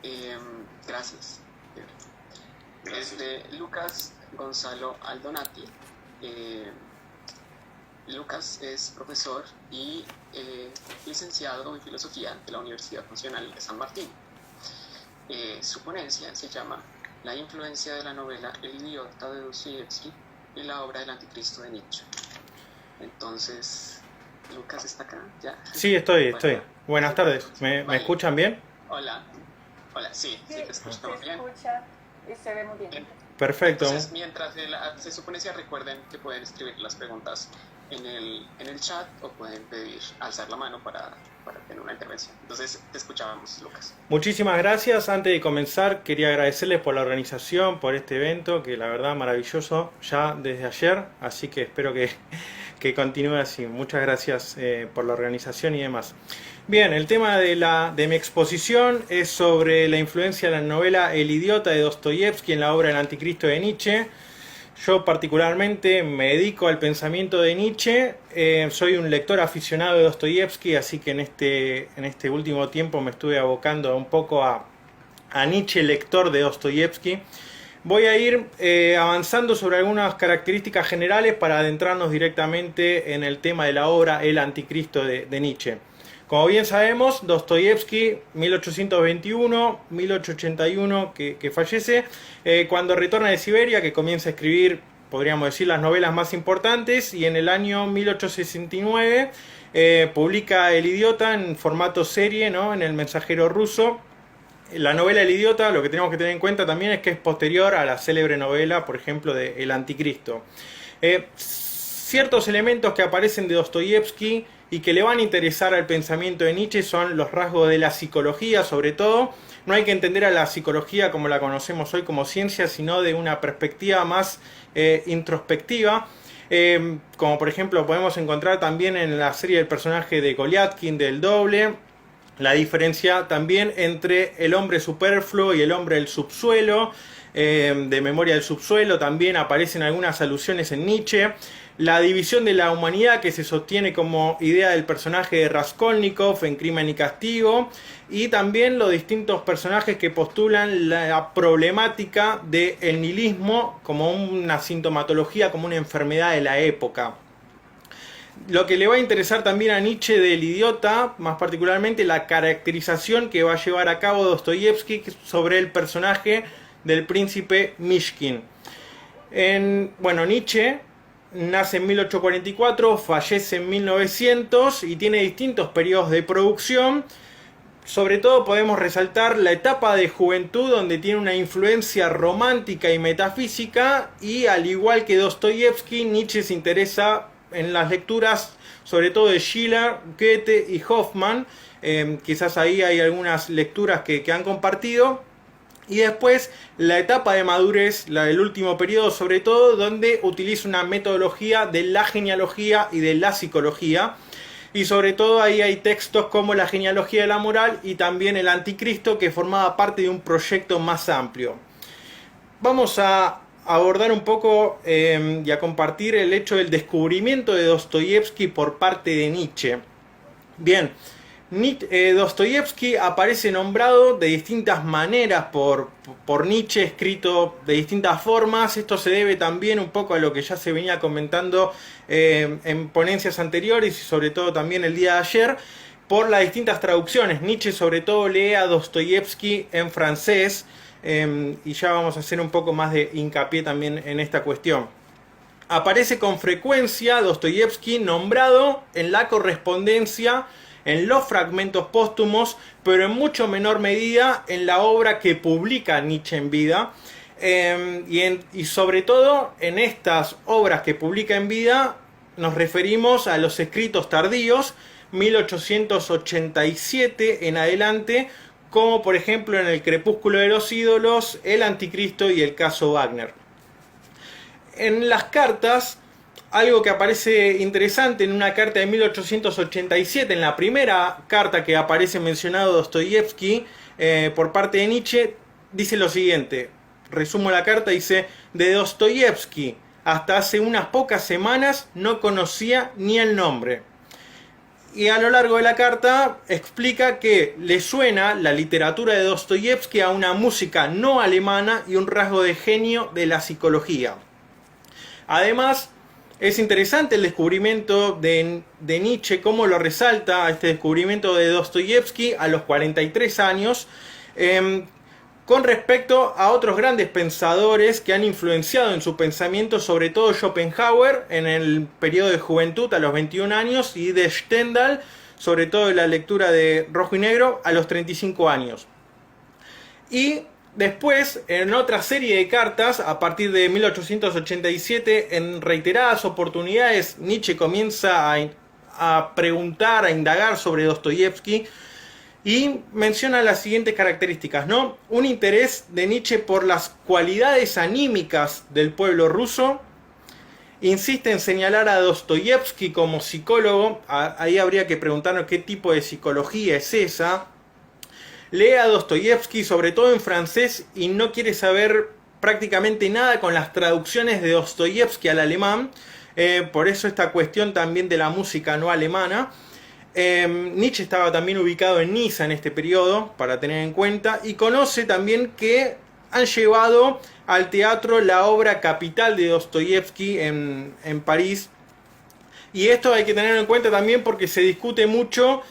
Eh, gracias. Es de Lucas Gonzalo Aldonati. Eh, Lucas es profesor y licenciado en filosofía de la Universidad Nacional de San Martín. Su ponencia se llama La influencia de la novela El idiota de Dostoyevsky y la obra del anticristo de Nietzsche. Entonces, Lucas está acá, ¿ya? Sí, estoy. Buenas tardes. ¿Me escuchan bien? Hola, sí, te escuchamos bien. Se escucha y se ve muy bien. Perfecto. Entonces, mientras él hace su ponencia, recuerden que pueden escribir las preguntas en el chat o pueden pedir alzar la mano para tener una intervención. Entonces, te escuchábamos, Lucas. Muchísimas gracias. Antes de comenzar, quería agradecerles por la organización, por este evento, que la verdad maravilloso ya desde ayer, así que espero que continúe así. Muchas gracias por la organización y demás. Bien, el tema de mi exposición es sobre la influencia de la novela El idiota de Dostoyevsky en la obra El anticristo de Nietzsche. Yo particularmente me dedico al pensamiento de Nietzsche, soy un lector aficionado de Dostoyevsky, así que en este último tiempo me estuve abocando un poco a Nietzsche, lector de Dostoyevsky. Voy a ir avanzando sobre algunas características generales para adentrarnos directamente en el tema de la obra El anticristo de Nietzsche. Como bien sabemos, Dostoyevsky, 1821-1881, que fallece, cuando retorna de Siberia, que comienza a escribir, podríamos decir, las novelas más importantes, y en el año 1869 publica El idiota en formato serie, ¿no?, en El Mensajero ruso. La novela El idiota, lo que tenemos que tener en cuenta también es que es posterior a la célebre novela, por ejemplo, de El anticristo. Ciertos elementos que aparecen de Dostoyevsky y que le van a interesar al pensamiento de Nietzsche son los rasgos de la psicología, sobre todo. No hay que entender a la psicología como la conocemos hoy como ciencia, sino de una perspectiva más introspectiva. Como por ejemplo podemos encontrar también en la serie del personaje de Goliathkin, del Doble, la diferencia también entre el hombre superfluo y el hombre del subsuelo. De Memoria del subsuelo también aparecen algunas alusiones en Nietzsche. La división de la humanidad que se sostiene como idea del personaje de Raskolnikov en Crimen y Castigo, y también los distintos personajes que postulan la problemática del nihilismo como una sintomatología, como una enfermedad de la época. Lo que le va a interesar también a Nietzsche del idiota, más particularmente la caracterización que va a llevar a cabo Dostoyevsky sobre el personaje del príncipe Mishkin. Nietzsche nace en 1844, fallece en 1900 y tiene distintos periodos de producción. Sobre todo podemos resaltar la etapa de juventud, donde tiene una influencia romántica y metafísica, y al igual que Dostoyevsky, Nietzsche se interesa en las lecturas sobre todo de Schiller, Goethe y Hoffmann. Quizás ahí hay algunas lecturas que han compartido. Y después la etapa de madurez, la del último periodo sobre todo, donde utiliza una metodología de la genealogía y de la psicología. Y sobre todo ahí hay textos como La genealogía de la moral y también El anticristo, que formaba parte de un proyecto más amplio. Vamos a abordar un poco y a compartir el hecho del descubrimiento de Dostoyevsky por parte de Nietzsche. Bien, Dostoyevsky aparece nombrado de distintas maneras por Nietzsche, escrito de distintas formas. Esto se debe también un poco a lo que ya se venía comentando en ponencias anteriores y sobre todo también el día de ayer, por las distintas traducciones. Nietzsche sobre todo lee a Dostoyevsky en francés, y ya vamos a hacer un poco más de hincapié también en esta cuestión. Aparece con frecuencia Dostoyevsky nombrado en la correspondencia, en los fragmentos póstumos, pero en mucho menor medida en la obra que publica Nietzsche en vida. Y sobre todo en estas obras que publica en vida nos referimos a los escritos tardíos, 1887 en adelante, como por ejemplo en El crepúsculo de los ídolos, El anticristo y El caso Wagner. En las cartas, algo que aparece interesante en una carta de 1887, en la primera carta que aparece mencionado Dostoyevsky por parte de Nietzsche, dice lo siguiente, resumo la carta, dice: de Dostoyevsky hasta hace unas pocas semanas no conocía ni el nombre. Y a lo largo de la carta explica que le suena la literatura de Dostoyevsky a una música no alemana y un rasgo de genio de la psicología. Además, es interesante el descubrimiento de Nietzsche, cómo lo resalta a este descubrimiento de Dostoyevsky a los 43 años, con respecto a otros grandes pensadores que han influenciado en su pensamiento, sobre todo Schopenhauer en el periodo de juventud a los 21 años y de Stendhal, sobre todo en la lectura de Rojo y Negro, a los 35 años. Y después, en otra serie de cartas, a partir de 1887, en reiteradas oportunidades, Nietzsche comienza a preguntar, a indagar sobre Dostoyevsky, y menciona las siguientes características, ¿no? Un interés de Nietzsche por las cualidades anímicas del pueblo ruso. Insiste en señalar a Dostoyevsky como psicólogo. Ahí habría que preguntarnos qué tipo de psicología es esa. Lee a Dostoyevsky sobre todo en francés y no quiere saber prácticamente nada con las traducciones de Dostoyevsky al alemán. Por eso esta cuestión también de la música no alemana. Nietzsche estaba también ubicado en Niza en este periodo, para tener en cuenta, y conoce también que han llevado al teatro la obra capital de Dostoyevsky en París. Y esto hay que tenerlo en cuenta también porque se discute mucho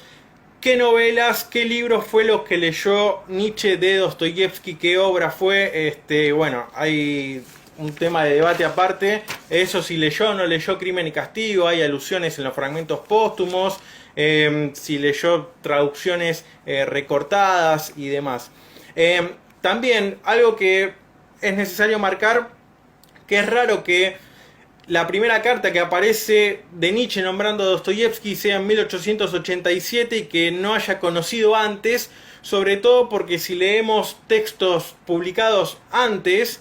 qué novelas, qué libros fue los que leyó Nietzsche de Dostoyevsky, qué obra fue. Bueno, hay un tema de debate aparte, eso si leyó o no leyó Crimen y Castigo, hay alusiones en los fragmentos póstumos, si leyó traducciones recortadas y demás. También algo que es necesario marcar, que es raro que la primera carta que aparece de Nietzsche nombrando a Dostoyevsky sea en 1887 y que no haya conocido antes, sobre todo porque si leemos textos publicados antes,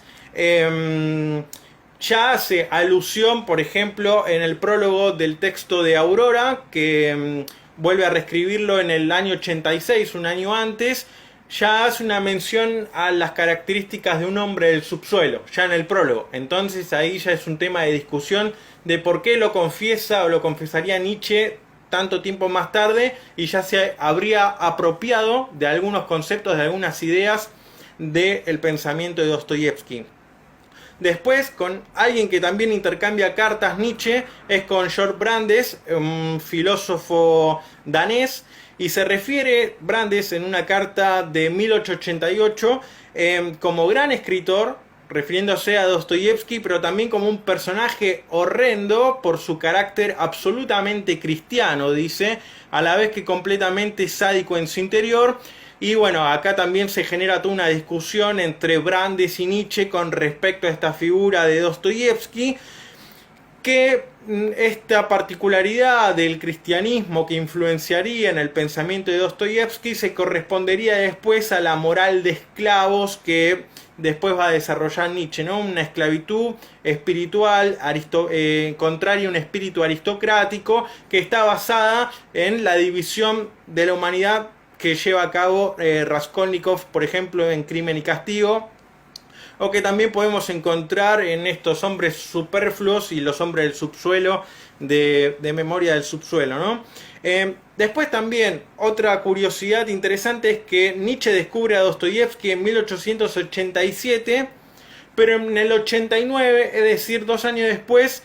ya hace alusión, por ejemplo, en el prólogo del texto de Aurora, que vuelve a reescribirlo en el año 86, un año antes, ya hace una mención a las características de un hombre del subsuelo, ya en el prólogo. Entonces ahí ya es un tema de discusión de por qué lo confiesa o lo confesaría Nietzsche tanto tiempo más tarde, y ya se habría apropiado de algunos conceptos, de algunas ideas del pensamiento de Dostoyevsky. Después, con alguien que también intercambia cartas Nietzsche, es con Georg Brandes, un filósofo danés, y se refiere Brandes en una carta de 1888 como gran escritor, refiriéndose a Dostoyevsky, pero también como un personaje horrendo por su carácter absolutamente cristiano, dice, a la vez que completamente sádico en su interior. Y bueno, acá también se genera toda una discusión entre Brandes y Nietzsche con respecto a esta figura de Dostoyevsky, que esta particularidad del cristianismo que influenciaría en el pensamiento de Dostoyevsky se correspondería después a la moral de esclavos que después va a desarrollar Nietzsche, ¿no? Una esclavitud espiritual contraria a un espíritu aristocrático que está basada en la división de la humanidad que lleva a cabo Raskolnikov, por ejemplo, en Crimen y Castigo, o que también podemos encontrar en estos hombres superfluos y los hombres del subsuelo de Memoria del Subsuelo, ¿no? Después también, otra curiosidad interesante es que Nietzsche descubre a Dostoyevsky en 1887, pero en el 89, es decir, 2 años después,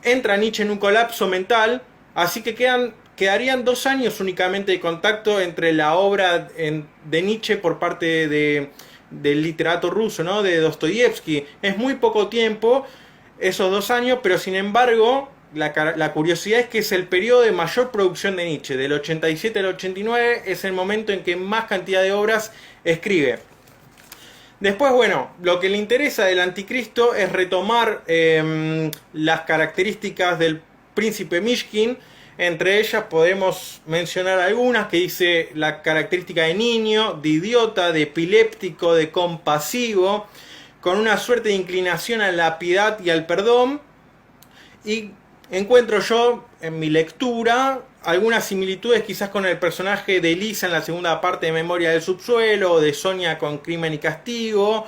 entra Nietzsche en un colapso mental, así que quedarían 2 años únicamente de contacto entre la obra de Nietzsche por parte del literato ruso, ¿no? De Dostoyevsky. Es muy poco tiempo, esos 2 años, pero sin embargo, la curiosidad es que es el periodo de mayor producción de Nietzsche. Del 87 al 89 es el momento en que más cantidad de obras escribe. Después, bueno, lo que le interesa del Anticristo es retomar las características del príncipe Mishkin. Entre ellas podemos mencionar algunas que dice la característica de niño, de idiota, de epiléptico, de compasivo, con una suerte de inclinación a la piedad y al perdón. Y encuentro yo en mi lectura algunas similitudes quizás con el personaje de Elisa en la segunda parte de Memoria del Subsuelo, o de Sonia con Crimen y Castigo,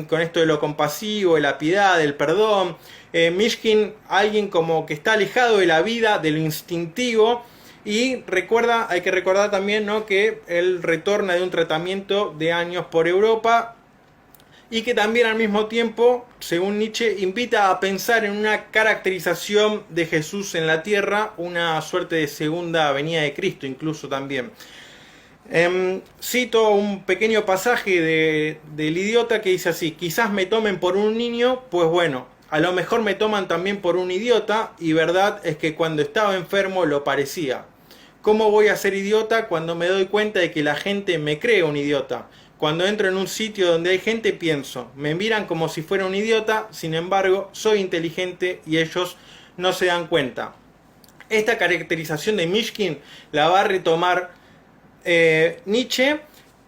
con esto de lo compasivo, de la piedad, del perdón. Mishkin, alguien como que está alejado de la vida, de lo instintivo, Y hay que recordar también, ¿no?, que él retorna de un tratamiento de años por Europa y que también al mismo tiempo, según Nietzsche, invita a pensar en una caracterización de Jesús en la tierra, una suerte de segunda venida de Cristo incluso también. Cito un pequeño pasaje del Idiota que dice así: quizás me tomen por un niño, pues bueno, a lo mejor me toman también por un idiota, y verdad es que cuando estaba enfermo lo parecía. ¿Cómo voy a ser idiota cuando me doy cuenta de que la gente me cree un idiota? Cuando entro en un sitio donde hay gente pienso, me miran como si fuera un idiota, sin embargo soy inteligente y ellos no se dan cuenta. Esta caracterización de Mishkin la va a retomar Nietzsche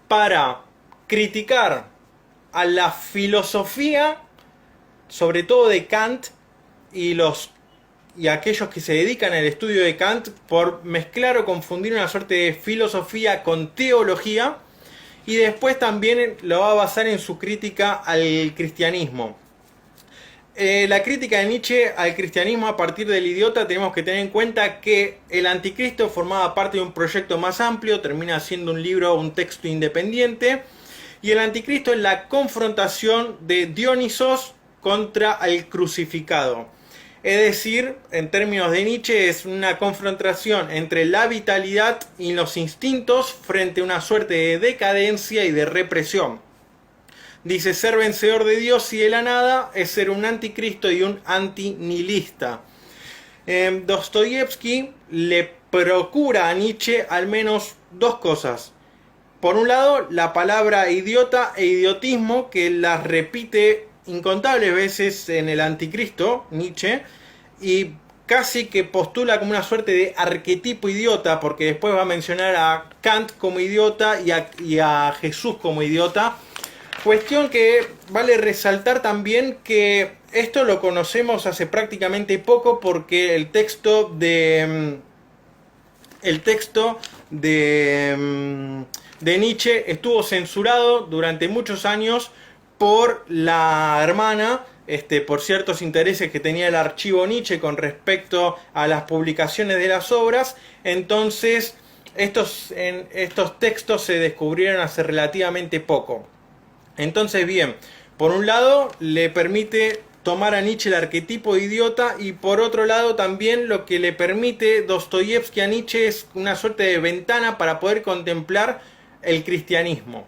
para criticar a la filosofía, sobre todo de Kant, y aquellos que se dedican al estudio de Kant, por mezclar o confundir una suerte de filosofía con teología, y después también lo va a basar en su crítica al cristianismo. La crítica de Nietzsche al cristianismo a partir del Idiota, tenemos que tener en cuenta que el Anticristo formaba parte de un proyecto más amplio, termina siendo un libro, un texto independiente, y el Anticristo es la confrontación de Dionisos contra el crucificado. Es decir, en términos de Nietzsche, es una confrontación entre la vitalidad y los instintos frente a una suerte de decadencia y de represión. Dice: ser vencedor de Dios y de la nada es ser un anticristo y un antinihilista. Dostoyevsky le procura a Nietzsche al menos dos cosas. Por un lado, la palabra idiota e idiotismo, que las repite incontables veces en el Anticristo, Nietzsche, y casi que postula como una suerte de arquetipo idiota, porque después va a mencionar a Kant como idiota y a Jesús como idiota. Cuestión que vale resaltar también que esto lo conocemos hace prácticamente poco, porque el texto de Nietzsche estuvo censurado durante muchos años por la hermana, por ciertos intereses que tenía el archivo Nietzsche con respecto a las publicaciones de las obras. Entonces estos textos se descubrieron hace relativamente poco. Entonces, bien, por un lado le permite tomar a Nietzsche el arquetipo de idiota, y por otro lado también lo que le permite Dostoyevsky a Nietzsche es una suerte de ventana para poder contemplar el cristianismo.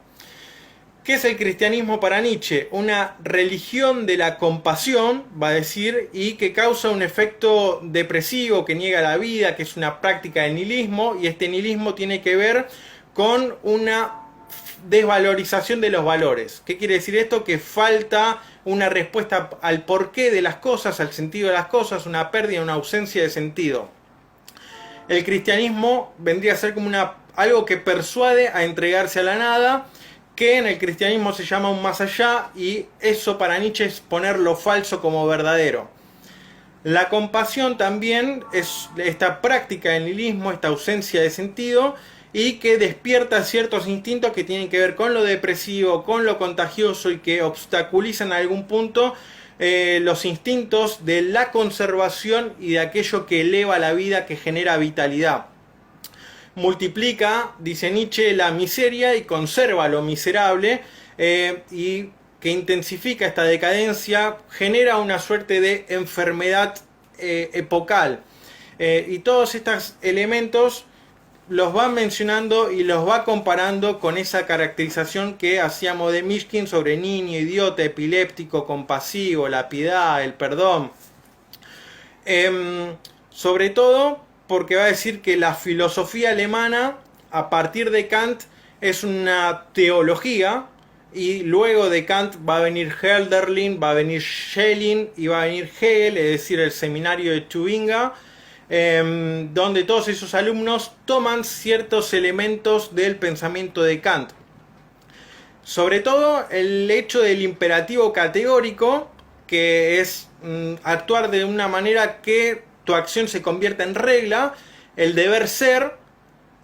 ¿Qué es el cristianismo para Nietzsche? Una religión de la compasión, va a decir, y que causa un efecto depresivo, que niega la vida, que es una práctica de nihilismo, y este nihilismo tiene que ver con una desvalorización de los valores. ¿Qué quiere decir esto? Que falta una respuesta al porqué de las cosas, al sentido de las cosas, una pérdida, una ausencia de sentido. El cristianismo vendría a ser como algo que persuade a entregarse a la nada, que en el cristianismo se llama un más allá, y eso para Nietzsche es poner lo falso como verdadero. La compasión también es esta práctica del nihilismo, esta ausencia de sentido, y que despierta ciertos instintos que tienen que ver con lo depresivo, con lo contagioso, y que obstaculizan en algún punto los instintos de la conservación y de aquello que eleva la vida, que genera vitalidad. Multiplica, dice Nietzsche, la miseria y conserva lo miserable, y que intensifica esta decadencia, genera una suerte de enfermedad epocal. Y todos estos elementos los va mencionando y los va comparando con esa caracterización que hacíamos de Mishkin sobre niño, idiota, epiléptico, compasivo, la piedad, el perdón. Sobre todo porque va a decir que la filosofía alemana, a partir de Kant, es una teología, y luego de Kant va a venir Hölderlin, va a venir Schelling y va a venir Hegel, es decir, el seminario de Tübingen, donde todos esos alumnos toman ciertos elementos del pensamiento de Kant. Sobre todo el hecho del imperativo categórico, que es actuar de una manera que tu acción se convierta en regla, el deber ser,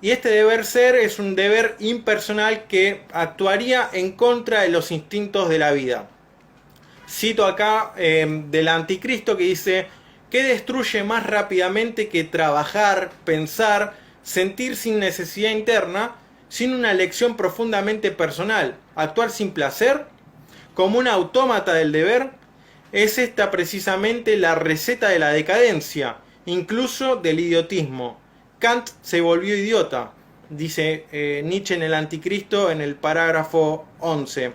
y este deber ser es un deber impersonal que actuaría en contra de los instintos de la vida. Cito acá del Anticristo, que dice: ¿qué destruye más rápidamente que trabajar, pensar, sentir sin necesidad interna, sin una elección profundamente personal, actuar sin placer, como un autómata del deber, es esta precisamente la receta de la decadencia, incluso del idiotismo. Kant se volvió idiota, dice Nietzsche en el Anticristo en el parágrafo 11.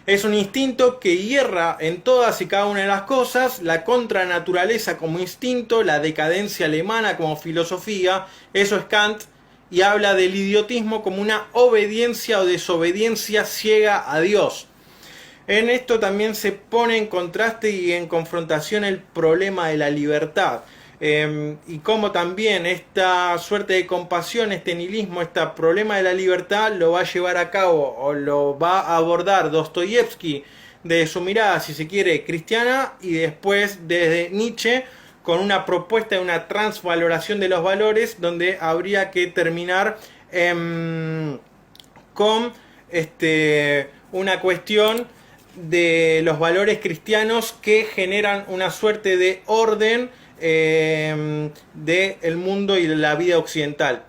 Es un instinto que hierra en todas y cada una de las cosas, la contranaturaleza como instinto, la decadencia alemana como filosofía, eso es Kant, y habla del idiotismo como una obediencia o desobediencia ciega a Dios. En esto también se pone en contraste y en confrontación el problema de la libertad. Y como también esta suerte de compasión, este nihilismo, este problema de la libertad lo va a llevar a cabo o lo va a abordar Dostoyevsky de su mirada, si se quiere, cristiana, y después desde Nietzsche con una propuesta de una transvaloración de los valores, donde habría que terminar con una cuestión de los valores cristianos que generan una suerte de orden del mundo y de la vida occidental.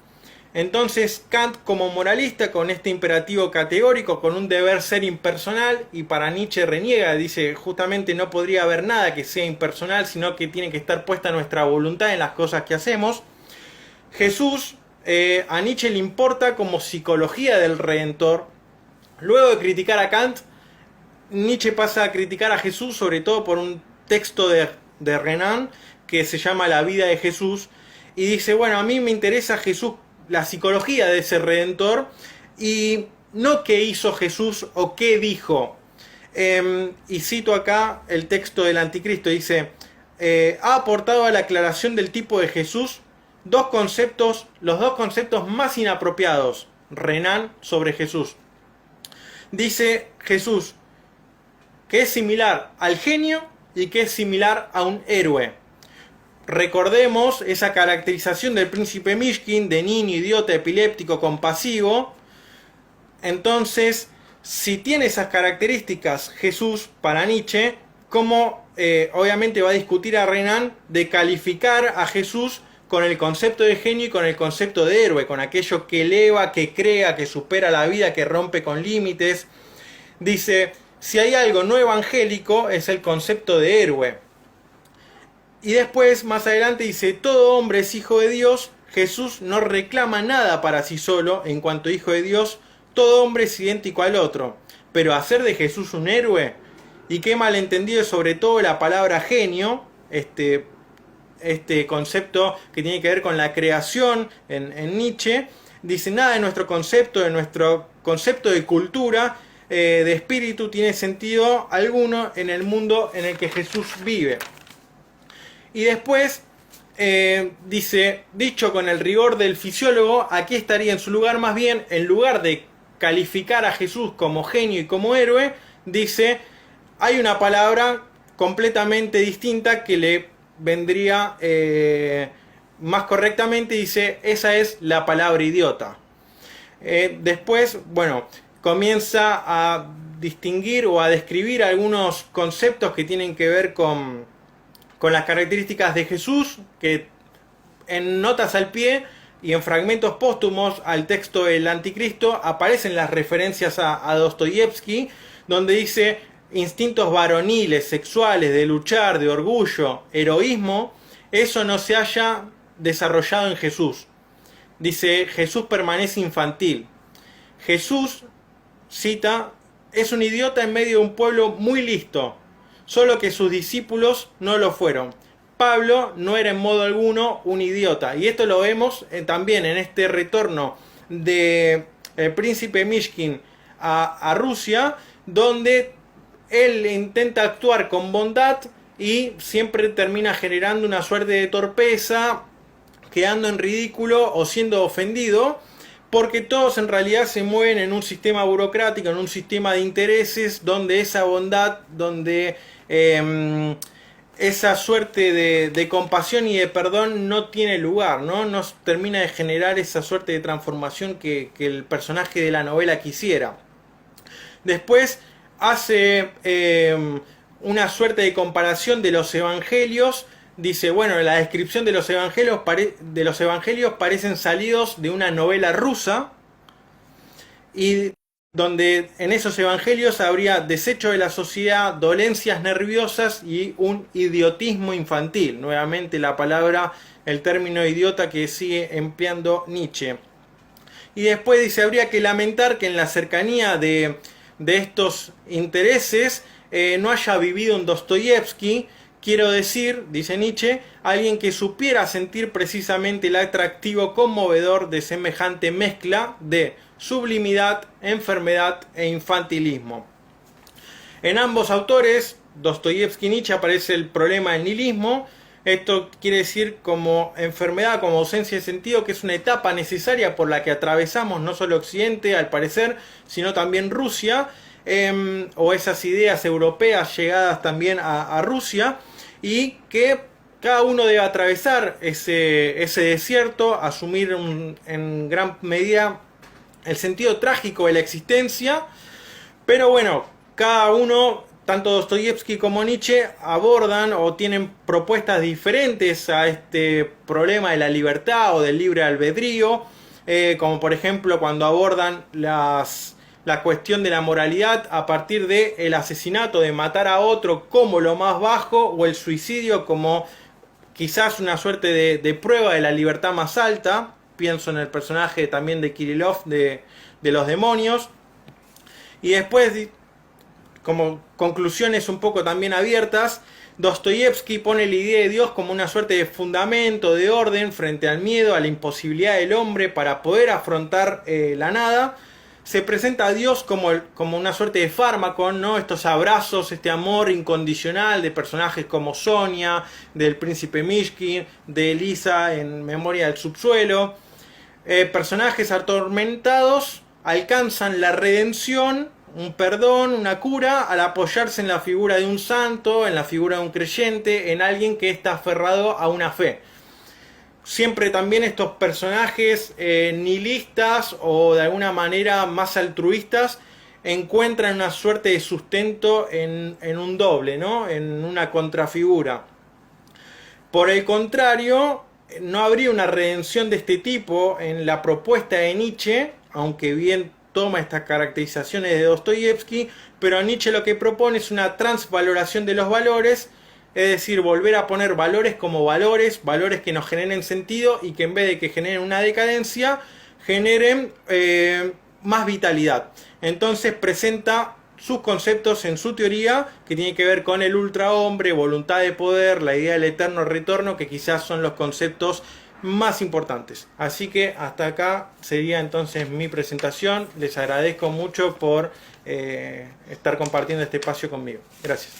Entonces Kant, como moralista, con este imperativo categórico, con un deber ser impersonal, y para Nietzsche reniega, dice justamente no podría haber nada que sea impersonal, sino que tiene que estar puesta nuestra voluntad en las cosas que hacemos. Jesús a Nietzsche le importa como psicología del Redentor. Luego de criticar a Kant, Nietzsche pasa a criticar a Jesús, sobre todo por un texto de Renan que se llama La vida de Jesús, y dice, bueno, a mí me interesa Jesús, la psicología de ese Redentor, y no qué hizo Jesús o qué dijo. Y cito acá el texto del Anticristo, dice, ha aportado a la aclaración del tipo de Jesús los dos conceptos más inapropiados, Renan sobre Jesús. Dice Jesús que es similar al genio y que es similar a un héroe. Recordemos esa caracterización del príncipe Mishkin de niño, idiota, epiléptico, compasivo. Entonces, si tiene esas características Jesús para Nietzsche, ¿cómo obviamente va a discutir a Renan de calificar a Jesús con el concepto de genio y con el concepto de héroe, con aquello que eleva, que crea, que supera la vida, que rompe con límites? Dice, si hay algo no evangélico es el concepto de héroe. Y después, más adelante, dice, todo hombre es hijo de Dios, Jesús no reclama nada para sí solo en cuanto hijo de Dios, todo hombre es idéntico al otro. Pero hacer de Jesús un héroe, y qué malentendido sobre todo la palabra genio, este concepto que tiene que ver con la creación en Nietzsche, dice, nada de nuestro concepto de cultura, de espíritu, tiene sentido alguno en el mundo en el que Jesús vive. Y después dice, dicho con el rigor del fisiólogo, aquí estaría en su lugar más bien, en lugar de calificar a Jesús como genio y como héroe, dice, hay una palabra completamente distinta que le vendría más correctamente, dice, esa es la palabra idiota. Después, bueno, comienza a distinguir o a describir algunos conceptos que tienen que ver con las características de Jesús, que en notas al pie y en fragmentos póstumos al texto del Anticristo aparecen las referencias a Dostoyevsky, donde dice instintos varoniles, sexuales, de luchar, de orgullo, heroísmo, eso no se haya desarrollado en Jesús. Dice, Jesús permanece infantil. Jesús, cita, es un idiota en medio de un pueblo muy listo, solo que sus discípulos no lo fueron. Pablo no era en modo alguno un idiota, y esto lo vemos también en este retorno de el príncipe Mishkin a Rusia, donde él intenta actuar con bondad y siempre termina generando una suerte de torpeza, quedando en ridículo o siendo ofendido, porque todos en realidad se mueven en un sistema burocrático, en un sistema de intereses, donde esa bondad, donde esa suerte de compasión y de perdón no tiene lugar, ¿no? No termina de generar esa suerte de transformación que el personaje de la novela quisiera. Después hace una suerte de comparación de los evangelios dice, bueno, la descripción de los evangelios parecen salidos de una novela rusa, y donde en esos evangelios habría desecho de la sociedad, dolencias nerviosas y un idiotismo infantil. Nuevamente la palabra, el término idiota que sigue empleando Nietzsche. Y después dice, habría que lamentar que en la cercanía de estos intereses no haya vivido un Dostoyevsky. Quiero decir, dice Nietzsche, alguien que supiera sentir precisamente el atractivo conmovedor de semejante mezcla de sublimidad, enfermedad e infantilismo. En ambos autores, Dostoyevsky y Nietzsche, aparece el problema del nihilismo. Esto quiere decir como enfermedad, como ausencia de sentido, que es una etapa necesaria por la que atravesamos no solo Occidente, al parecer, sino también Rusia, o esas ideas europeas llegadas también a Rusia, y que cada uno debe atravesar ese desierto, asumir en gran medida el sentido trágico de la existencia. Pero bueno, cada uno, tanto Dostoyevsky como Nietzsche, abordan o tienen propuestas diferentes a este problema de la libertad o del libre albedrío, como por ejemplo cuando abordan la cuestión de la moralidad a partir de el asesinato, de matar a otro como lo más bajo, o el suicidio como quizás una suerte de prueba de la libertad más alta. Pienso en el personaje también de Kirillov de los demonios. Y después, como conclusiones un poco también abiertas, Dostoyevsky pone la idea de Dios como una suerte de fundamento, de orden frente al miedo, a la imposibilidad del hombre para poder afrontar la nada. Se presenta a Dios como una suerte de fármaco, ¿no? Estos abrazos, este amor incondicional de personajes como Sonia, del príncipe Mishkin, de Elisa en Memoria del subsuelo. Personajes atormentados alcanzan la redención, un perdón, una cura, al apoyarse en la figura de un santo, en la figura de un creyente, en alguien que está aferrado a una fe. Siempre también estos personajes nihilistas o de alguna manera más altruistas encuentran una suerte de sustento en un doble, ¿no? En una contrafigura. Por el contrario, no habría una redención de este tipo en la propuesta de Nietzsche, aunque bien toma estas caracterizaciones de Dostoyevsky, pero Nietzsche lo que propone es una transvaloración de los valores, es decir, volver a poner valores como valores que nos generen sentido y que en vez de que generen una decadencia, generen más vitalidad. Entonces presenta sus conceptos en su teoría, que tiene que ver con el ultrahombre, voluntad de poder, la idea del eterno retorno, que quizás son los conceptos más importantes. Así que hasta acá sería entonces mi presentación. Les agradezco mucho por estar compartiendo este espacio conmigo. Gracias.